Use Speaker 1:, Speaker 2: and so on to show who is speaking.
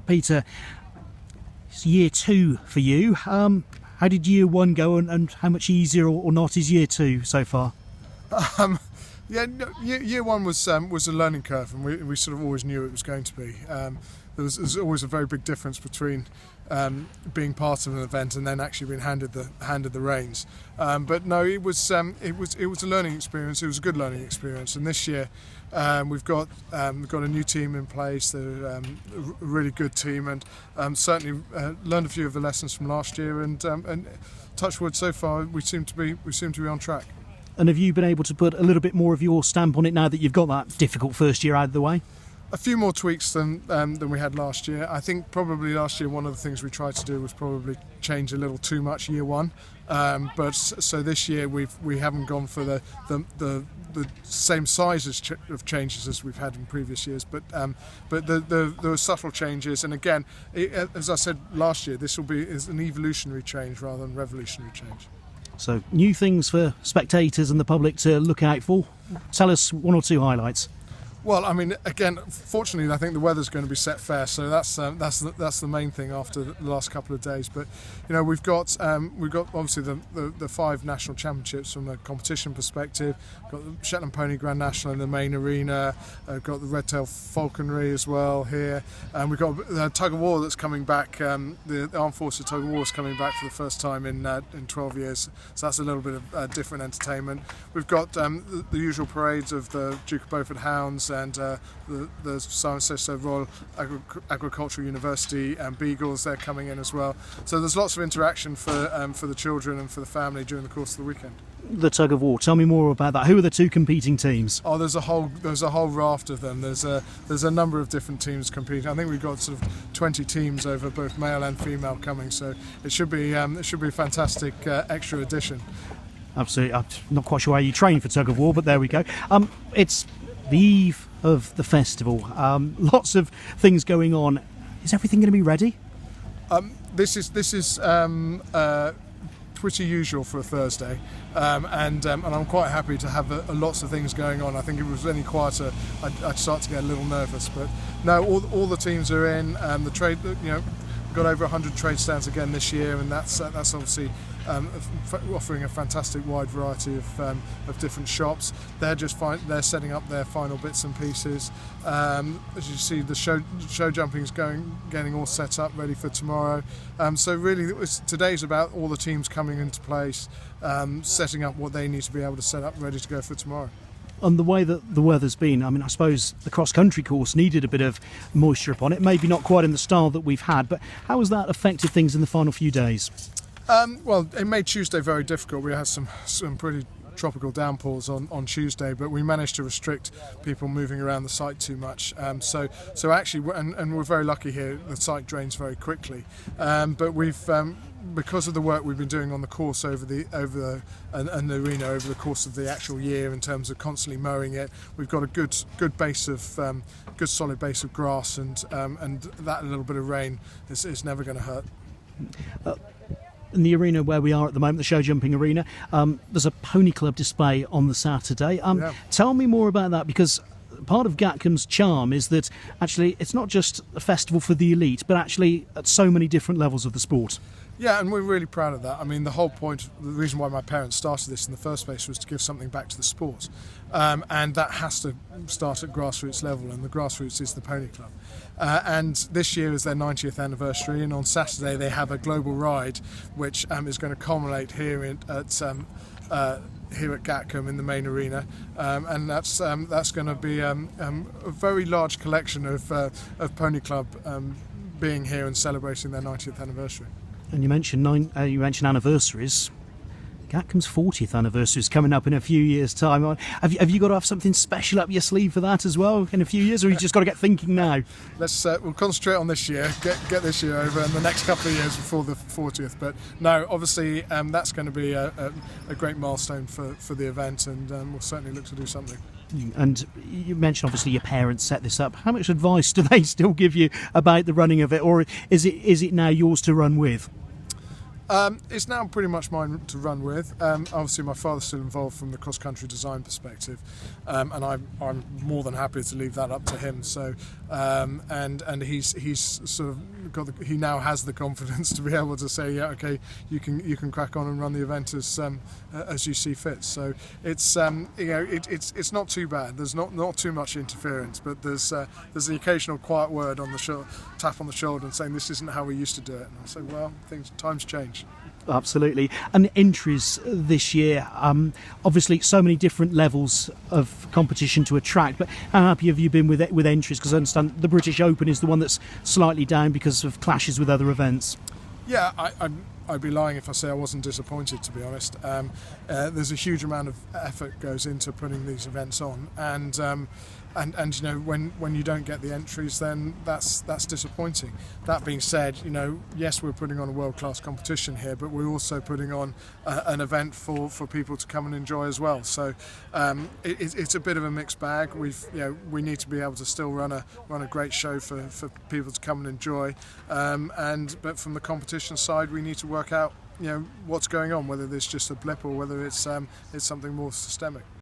Speaker 1: Peter, it's year 2 for you. How did year 1 go, and how much easier or not is year 2 so far?
Speaker 2: Year 1 was a learning curve, and we sort of always knew it was going to be. There's always a very big difference between being part of an event and then actually being handed the reins. But no, it was a learning experience. It was a good learning experience, and this year we've got a new team in place. They're a really good team, and certainly learned a few of the lessons from last year. And touch wood, so far we seem to be on track.
Speaker 1: And have you been able to put a little bit more of your stamp on it now that you've got that difficult first year out of the way?
Speaker 2: A few more tweaks than we had last year. I think probably last year one of the things we tried to do was probably change a little too much year 1. But so this year we haven't gone for the same size of changes as we've had in previous years. But there were subtle changes, and again, as I said last year, this is an evolutionary change rather than revolutionary change.
Speaker 1: So new things for spectators and the public to look out for. Tell us 1 or 2 highlights.
Speaker 2: Well, I mean, again, fortunately, I think the weather's going to be set fair, so that's the main thing after the last couple of days. But you know, we've got obviously the 5 national championships from a competition perspective. We've got the Shetland Pony Grand National in the main arena. We've got the Red-tailed Falconry as well here, and we've got the tug of war that's coming back. The Armed Forces tug of war is coming back for the first time in 12 years, so that's a little bit of different entertainment. We've got the usual parades of the Duke of Beaufort Hounds and the Cirencester Royal Agricultural University and Beagles. They're coming in as well. So there's lots of interaction for the children and for the family during the course of the weekend.
Speaker 1: The tug of war. Tell me more about that. Who are the 2 competing teams?
Speaker 2: Oh, there's a whole raft of them. There's a number of different teams competing. I think we've got sort of 20 teams over both male and female coming. So it should be a fantastic extra addition.
Speaker 1: Absolutely. I'm not quite sure how you train for tug of war, but there we go. It's the eve of the festival. Lots of things going on. Is everything going to be ready?
Speaker 2: This is pretty usual for a Thursday, and I'm quite happy to have lots of things going on. I think if it was any quieter, I'd start to get a little nervous. But no, all the teams are in. The trade, we've got over 100 trade stands again this year, and that's obviously offering a fantastic wide variety of different shops. They're setting up their final bits and pieces. As you see, the show jumping is getting all set up, ready for tomorrow. So really, today's about all the teams coming into place, setting up what they need to be able to set up, ready to go for tomorrow.
Speaker 1: And the way that the weather's been, I mean, I suppose the cross-country course needed a bit of moisture upon it, maybe not quite in the style that we've had, but how has that affected things in the final few days?
Speaker 2: Well, it made Tuesday very difficult. We had some pretty tropical downpours on Tuesday, but we managed to restrict people moving around the site too much. So actually, and we're very lucky here, the site drains very quickly. But we've because of the work we've been doing on the course and the arena over the course of the actual year, in terms of constantly mowing it, we've got a good base of good solid base of grass, and that little bit of rain is never going to hurt.
Speaker 1: In the arena where we are at the moment, the show jumping arena, there's a pony club display on the Saturday. Tell me more about that, because part of Gatcombe's charm is that actually it's not just a festival for the elite, but actually at so many different levels of the sport.
Speaker 2: Yeah, and we're really proud of that. I mean, the whole point, the reason why my parents started this in the first place was to give something back to the sport. And that has to start at grassroots level, and the grassroots is the Pony Club. And this year is their 90th anniversary, and on Saturday they have a global ride which is going to culminate here at Gatcombe in the main arena, and that's going to be a very large collection of Pony Club being here and celebrating their 90th anniversary.
Speaker 1: And you mentioned anniversaries. Gatcombe's 40th anniversary is coming up in a few years' time. Have you got to have something special up your sleeve for that as well in a few years, or you just got to get thinking now?
Speaker 2: We'll concentrate on this year, get this year over, and the next couple of years before the 40th. But no, obviously that's going to be a great milestone for the event, and we'll certainly look to do something.
Speaker 1: And you mentioned obviously your parents set this up. How much advice do they still give you about the running of it, or is it now yours to run with?
Speaker 2: It's now pretty much mine to run with. Obviously, my father's still involved from the cross-country design perspective, and I'm more than happy to leave that up to him. So, and he's sort of he now has the confidence to be able to say, yeah, okay, you can crack on and run the event as you see fit. So it's it's not too bad. There's not too much interference, but there's the occasional quiet word on the tap on the shoulder and saying this isn't how we used to do it. And I say, well, times change.
Speaker 1: Absolutely. And entries this year, obviously so many different levels of competition to attract, but how happy have you been with entries? Because I understand the British Open is the one that's slightly down because of clashes with other events.
Speaker 2: Yeah, I'd be lying if I say I wasn't disappointed, to be honest. There's a huge amount of effort goes into putting these events on, and when you don't get the entries, then that's disappointing. That being said, yes, we're putting on a world-class competition here, but we're also putting on an event for people to come and enjoy as well. So it's a bit of a mixed bag. We need to be able to still run a great show for people to come and enjoy, but from the competition side, we need to work out what's going on, whether there's just a blip or whether it's something more systemic.